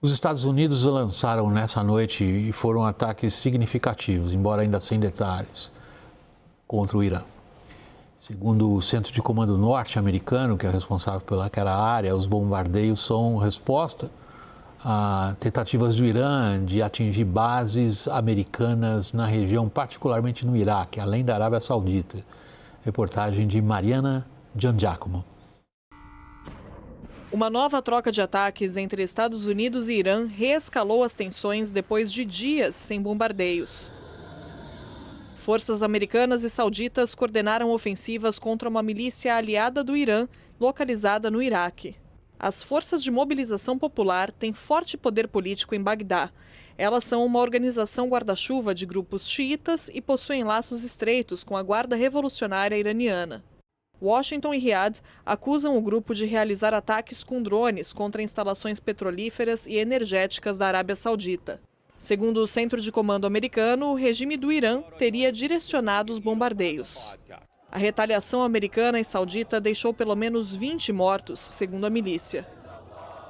Os Estados Unidos lançaram nessa noite e foram ataques significativos, embora ainda sem detalhes, contra o Irã. Segundo o Centro de Comando Norte-Americano, que é responsável pelaquela área, os bombardeios são resposta a tentativas do Irã de atingir bases americanas na região, particularmente no Iraque, além da Arábia Saudita. Reportagem de Mariana Giangiacomo. Uma nova troca de ataques entre Estados Unidos e Irã reescalou as tensões depois de dias sem bombardeios. Forças americanas e sauditas coordenaram ofensivas contra uma milícia aliada do Irã, localizada no Iraque. As Forças de Mobilização Popular têm forte poder político em Bagdá. Elas são uma organização guarda-chuva de grupos xiitas e possuem laços estreitos com a Guarda Revolucionária Iraniana. Washington e Riad acusam o grupo de realizar ataques com drones contra instalações petrolíferas e energéticas da Arábia Saudita. Segundo o Centro de Comando americano, o regime do Irã teria direcionado os bombardeios. A retaliação americana e saudita deixou pelo menos 20 mortos, segundo a milícia.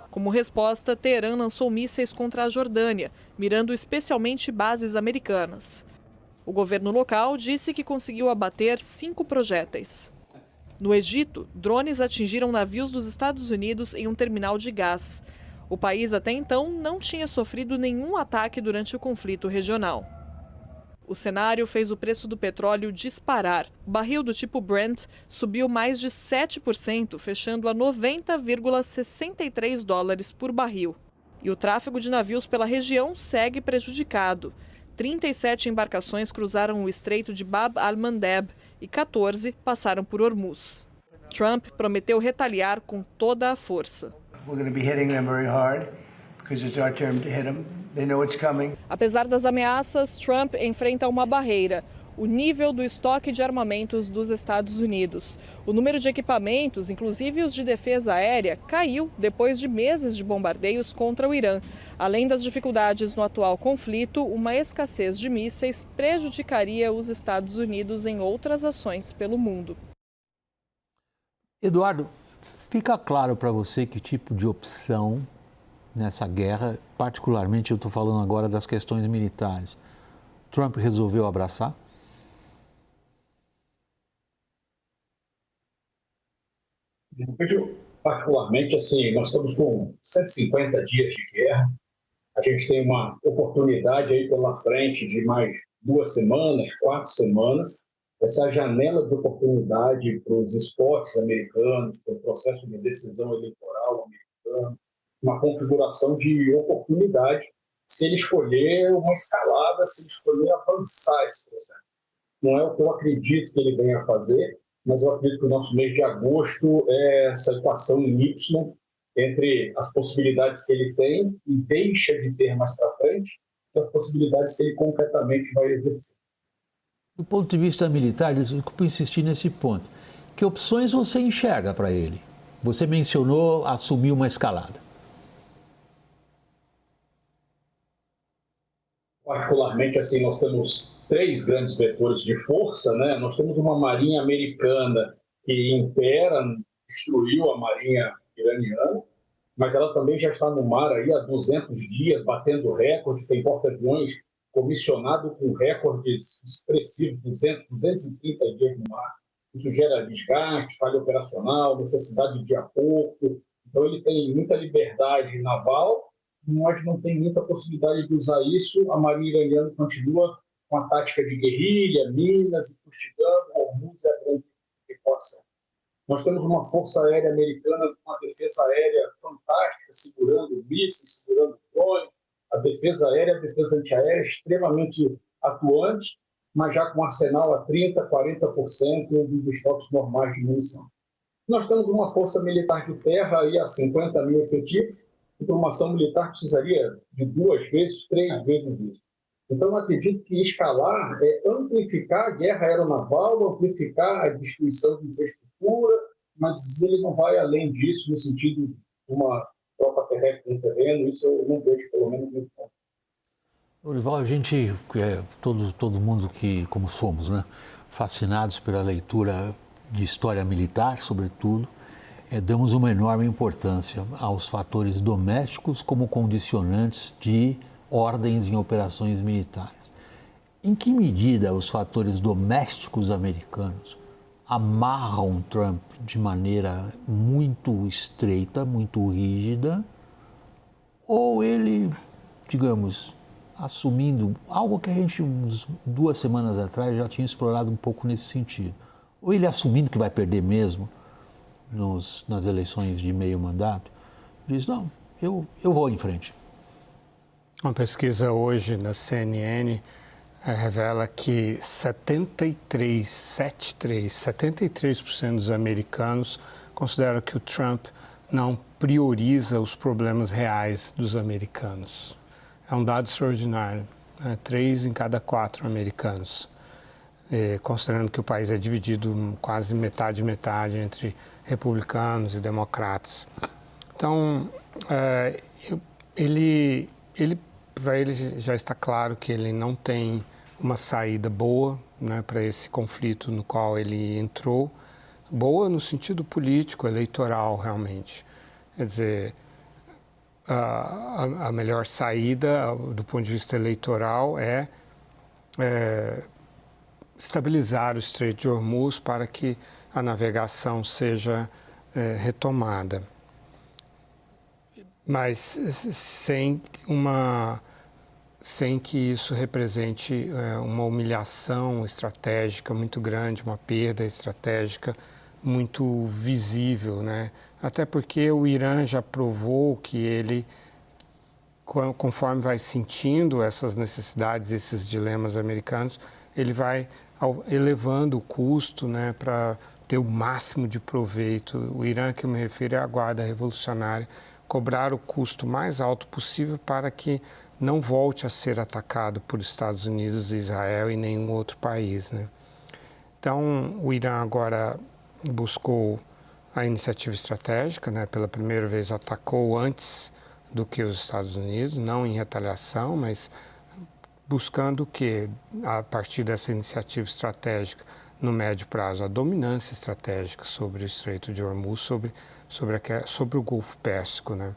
Como resposta, Teherã lançou mísseis contra a Jordânia, mirando especialmente bases americanas. O governo local disse que conseguiu abater 5 projéteis. No Egito, drones atingiram navios dos Estados Unidos em um terminal de gás. O país até então não tinha sofrido nenhum ataque durante o conflito regional. O cenário fez o preço do petróleo disparar. O barril do tipo Brent subiu mais de 7%, fechando a 90,63 dólares por barril. E o tráfego de navios pela região segue prejudicado. 37 embarcações cruzaram o estreito de Bab al-Mandeb e 14 passaram por Hormuz. Trump prometeu retaliar com toda a força. Apesar das ameaças, Trump enfrenta uma barreira: o nível do estoque de armamentos dos Estados Unidos. O número de equipamentos, inclusive os de defesa aérea, caiu depois de meses de bombardeios contra o Irã. Além das dificuldades no atual conflito, uma escassez de mísseis prejudicaria os Estados Unidos em outras ações pelo mundo. Eduardo, fica claro para você que tipo de opção nessa guerra, particularmente eu estou falando agora das questões militares, Trump resolveu abraçar? Particularmente, assim, nós estamos com 150 dias de guerra, a gente tem uma oportunidade aí pela frente de mais 2 semanas, 4 semanas, essa janela de oportunidade para os esportes americanos, para o processo de decisão eleitoral americano, uma configuração de oportunidade, se ele escolher uma escalada, se ele escolher avançar esse processo. Não é o que eu acredito que ele venha a fazer, mas eu acredito que o nosso mês de agosto é essa equação em Y entre as possibilidades que ele tem e deixa de ter mais para frente e as possibilidades que ele concretamente vai exercer. Do ponto de vista militar, eu vou insistir nesse ponto. Que opções você enxerga para ele? Você mencionou assumir uma escalada. Particularmente, assim, nós temos 3 grandes vetores de força, né? Nós temos uma marinha americana que impera, destruiu a marinha iraniana, mas ela também já está no mar aí há 200 dias, batendo recordes, tem porta-aviões comissionado com recordes expressivos, 200, 230 dias no mar. Isso gera desgaste, falha operacional, necessidade de aporto. Então, ele tem muita liberdade naval, mas não tem muita possibilidade de usar isso. A marinha iraniana continua com a tática de guerrilha, minas, e fustigando, Hormuz é a grande preocupação. Nós temos uma força aérea americana com uma defesa aérea fantástica, segurando mísseis, segurando drones. A defesa aérea, a defesa antiaérea extremamente atuante, mas já com arsenal a 30%, 40% dos estoques normais de munição. Nós temos uma força militar de terra aí a 50 mil efetivos, e para uma ação militar precisaria de 2 vezes, 3 vezes isso. Então, eu acredito que escalar é amplificar a guerra aeronaval, amplificar a destruição de infraestrutura, mas ele não vai além disso no sentido de uma tropa terrestre no terreno, isso eu não vejo, pelo menos, nesse ponto. Lourival, a gente, todo mundo que, como somos, né, fascinados pela leitura de história militar, sobretudo, damos uma enorme importância aos fatores domésticos como condicionantes de ordens em operações militares. Em que medida os fatores domésticos americanos amarram Trump de maneira muito estreita, muito rígida, ou ele, digamos, assumindo algo que a gente, 2 semanas atrás, já tinha explorado um pouco nesse sentido, ou ele assumindo que vai perder mesmo nas eleições de meio mandato, diz, não, eu vou em frente. Uma pesquisa hoje na CNN revela que 73% dos americanos consideram que o Trump não prioriza os problemas reais dos americanos. É um dado extraordinário, 3 em cada 4 americanos, considerando que o país é dividido quase metade entre republicanos e democratas. Então, para ele já está claro que ele não tem uma saída boa, né, para esse conflito no qual ele entrou, boa no sentido político, eleitoral realmente. Quer dizer, a melhor saída do ponto de vista eleitoral é estabilizar o Estreito de Hormuz para que a navegação seja retomada. Mas sem que isso represente uma humilhação estratégica muito grande, uma perda estratégica muito visível, né? Até porque o Irã já provou que ele, conforme vai sentindo essas necessidades, esses dilemas americanos, ele vai elevando o custo, né, para ter o máximo de proveito. O Irã, que eu me refiro, é a guarda revolucionária, cobrar o custo mais alto possível para que não volte a ser atacado por Estados Unidos, Israel e nenhum outro país, né? Então, o Irã agora buscou a iniciativa estratégica, né? Pela primeira vez atacou antes do que os Estados Unidos, não em retaliação, mas buscando o quê? A partir dessa iniciativa estratégica, no médio prazo, a dominância estratégica sobre o Estreito de Hormuz, sobre o Golfo Pérsico, né?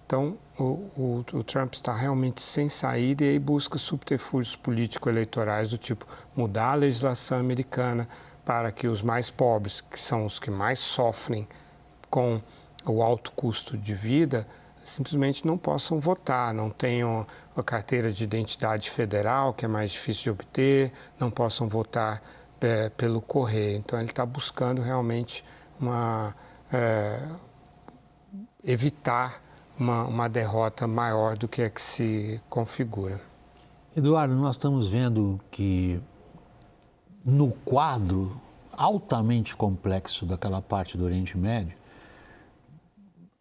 Então, o Trump está realmente sem saída e aí busca subterfúgios político-eleitorais do tipo mudar a legislação americana para que os mais pobres, que são os que mais sofrem com o alto custo de vida, simplesmente não possam votar, não tenham a carteira de identidade federal, que é mais difícil de obter, não possam votar pelo correio. Então, ele está buscando realmente evitar uma derrota maior do que a que se configura. Eduardo, nós estamos vendo que no quadro altamente complexo daquela parte do Oriente Médio,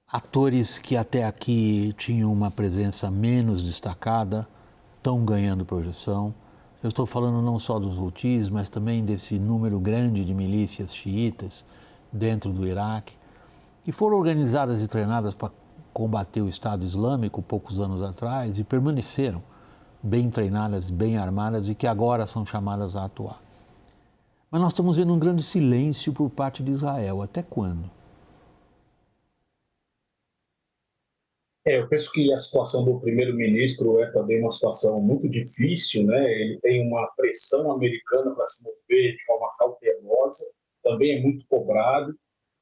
atores que até aqui tinham uma presença menos destacada estão ganhando projeção. Eu estou falando não só dos Houthis, mas também desse número grande de milícias xiitas dentro do Iraque, que foram organizadas e treinadas para combater o Estado Islâmico poucos anos atrás e permaneceram bem treinadas, bem armadas e que agora são chamadas a atuar. Mas nós estamos vendo um grande silêncio por parte de Israel. Até quando? Eu penso que a situação do primeiro-ministro é também uma situação muito difícil, né? Ele tem uma pressão americana para se mover de forma cautelosa, também é muito cobrado.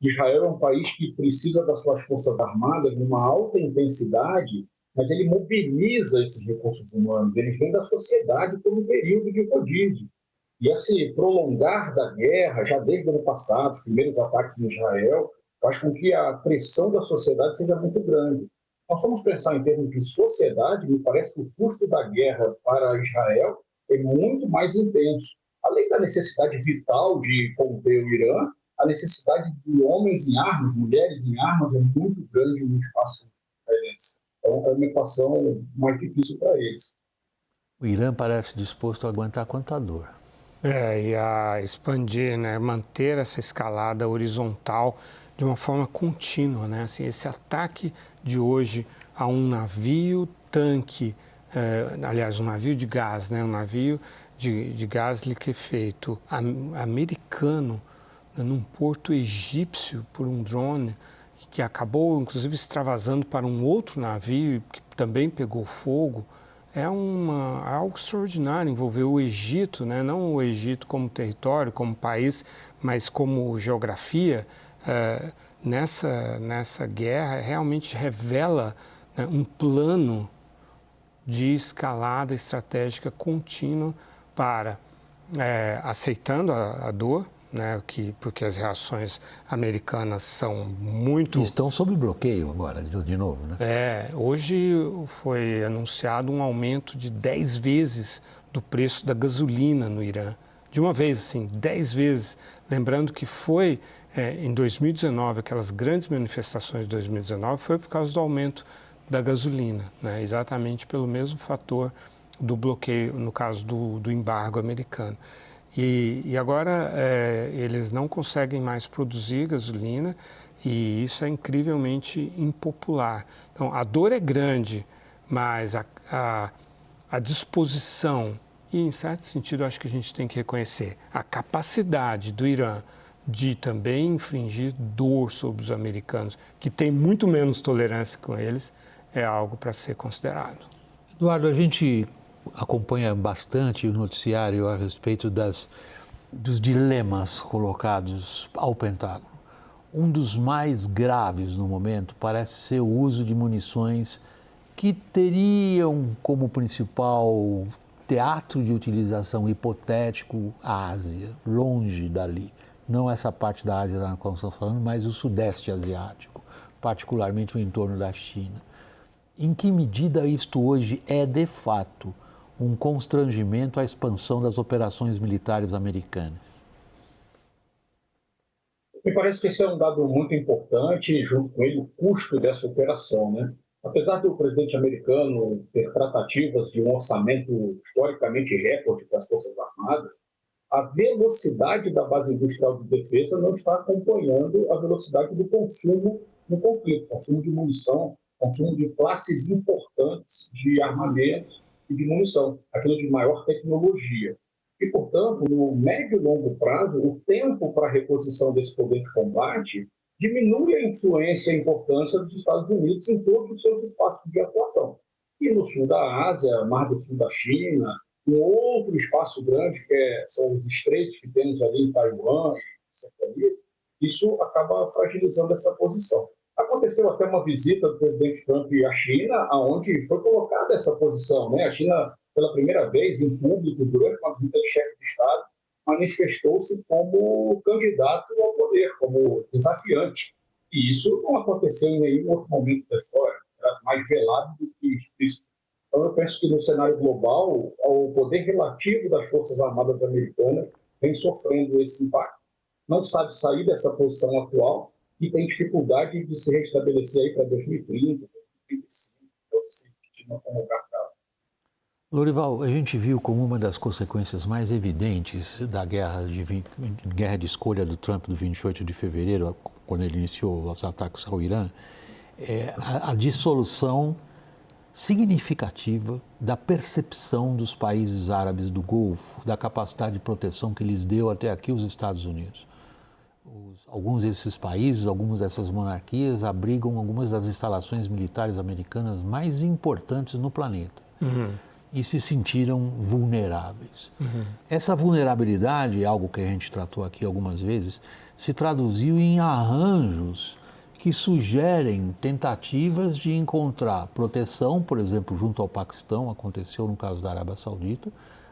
Israel é um país que precisa das suas forças armadas numa alta intensidade, mas ele mobiliza esses recursos humanos, eles vêm da sociedade por um período de rodízio. E esse prolongar da guerra, já desde o ano passado, os primeiros ataques em Israel, faz com que a pressão da sociedade seja muito grande. Nós vamos pensar em termos de sociedade, me parece que o custo da guerra para Israel é muito mais intenso. Além da necessidade vital de conter o Irã, a necessidade de homens em armas, mulheres em armas é muito grande no espaço israelense. Então, é uma equação mais difícil para eles. O Irã parece disposto a aguentar quanta dor. E a expandir, né, manter essa escalada horizontal de uma forma contínua, né? Assim, esse ataque de hoje a um navio tanque, aliás, um navio de gás, né? Um navio de gás liquefeito americano num porto egípcio por um drone que acabou, inclusive, extravasando para um outro navio que também pegou fogo. É algo extraordinário, envolveu o Egito, né? Não o Egito como território, como país, mas como geografia. Nessa guerra realmente revela, né, um plano de escalada estratégica contínua para, aceitando a dor, né, porque as reações americanas são muito... Estão sob bloqueio agora, de novo, né? Hoje foi anunciado um aumento de 10 vezes do preço da gasolina no Irã. De uma vez, assim, 10 vezes. Lembrando que foi em 2019, aquelas grandes manifestações de 2019, foi por causa do aumento da gasolina, né? Exatamente pelo mesmo fator do bloqueio, no caso do embargo americano. E agora eles não conseguem mais produzir gasolina e isso é incrivelmente impopular. Então, a dor é grande, mas a disposição, e em certo sentido acho que a gente tem que reconhecer, a capacidade do Irã de também infligir dor sobre os americanos, que tem muito menos tolerância com eles, é algo para ser considerado. Eduardo, a gente acompanha bastante o noticiário a respeito dos dilemas colocados ao Pentágono. Um dos mais graves no momento parece ser o uso de munições que teriam como principal teatro de utilização hipotético a Ásia, longe dali. Não essa parte da Ásia da qual estamos falando, mas o Sudeste Asiático, particularmente o entorno da China. Em que medida isto hoje é, de fato, um constrangimento à expansão das operações militares americanas? Me parece que esse é um dado muito importante e, junto com ele, o custo dessa operação, né? Apesar do presidente americano ter tratativas de um orçamento historicamente recorde para as Forças Armadas, a velocidade da base industrial de defesa não está acompanhando a velocidade do consumo no conflito, consumo de munição, consumo de classes importantes de armamento e de munição, aquilo de maior tecnologia. E, portanto, no médio e longo prazo, o tempo para a reposição desse poder de combate diminui a influência e a importância dos Estados Unidos em todos os seus espaços de atuação. E no sul da Ásia, Mar do Sul da China, um outro espaço grande, são os estreitos que temos ali em Taiwan e isso acaba fragilizando essa posição. Aconteceu até uma visita do presidente Trump à China, onde foi colocada essa posição, né? A China, pela primeira vez em público, durante uma visita de chefe de Estado, manifestou-se como candidato ao poder, como desafiante. E isso não aconteceu em nenhum outro momento da história, era mais velado do que isso. Então, eu penso que no cenário global, o poder relativo das Forças Armadas americanas vem sofrendo esse impacto. Não sabe sair dessa posição atual e tem dificuldade de se restabelecer aí para 2030, 2035, então se continua como gargalo. Lourival, a gente viu como uma das consequências mais evidentes da guerra de escolha do Trump do 28 de fevereiro, quando ele iniciou os ataques ao Irã, a dissolução significativa da percepção dos países árabes do Golfo, da capacidade de proteção que lhes deu até aqui os Estados Unidos. Alguns desses países, algumas dessas monarquias abrigam algumas das instalações militares americanas mais importantes no planeta. E se sentiram vulneráveis. Essa vulnerabilidade, algo que a gente tratou aqui algumas vezes, se traduziu em arranjos que sugerem tentativas de encontrar proteção, por exemplo, junto ao Paquistão, aconteceu no caso da Arábia Saudita,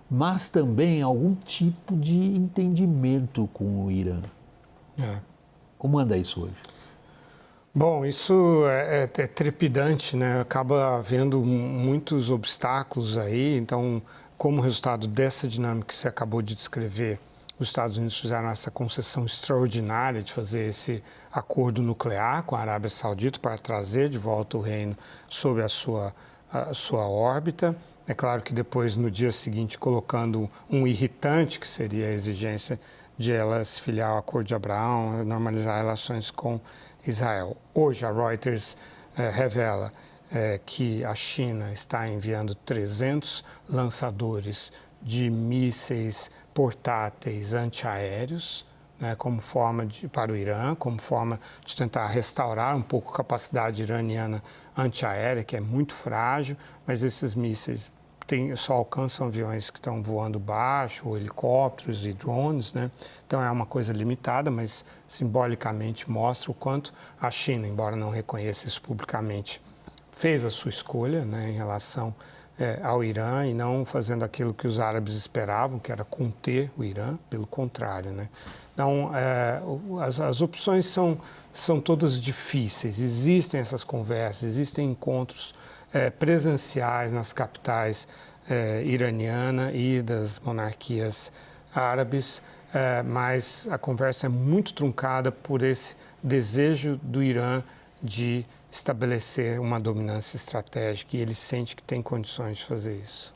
mas também algum tipo de entendimento com o Irã. Como anda isso hoje? Bom, isso é trepidante, né? Acaba havendo muitos obstáculos aí. Então, como resultado dessa dinâmica que você acabou de descrever, os Estados Unidos fizeram essa concessão extraordinária de fazer esse acordo nuclear com a Arábia Saudita para trazer de volta o reino sob a sua órbita. É claro que depois, no dia seguinte, colocando um irritante, que seria a exigência de ela se filiar ao Acordo de Abraão, normalizar relações com Israel. Hoje, a Reuters revela que a China está enviando 300 lançadores de mísseis portáteis antiaéreos né, para o Irã, como forma de tentar restaurar um pouco a capacidade iraniana antiaérea, que é muito frágil, mas esses mísseis só alcançam aviões que estão voando baixo, ou helicópteros e drones, né? Então é uma coisa limitada, mas simbolicamente mostra o quanto a China, embora não reconheça isso publicamente, fez a sua escolha, né, em relação ao Irã e não fazendo aquilo que os árabes esperavam, que era conter o Irã, pelo contrário, né? Então, as opções são todas difíceis, existem essas conversas, existem encontros presenciais nas capitais iraniana e das monarquias árabes, mas a conversa é muito truncada por esse desejo do Irã de estabelecer uma dominância estratégica e ele sente que tem condições de fazer isso.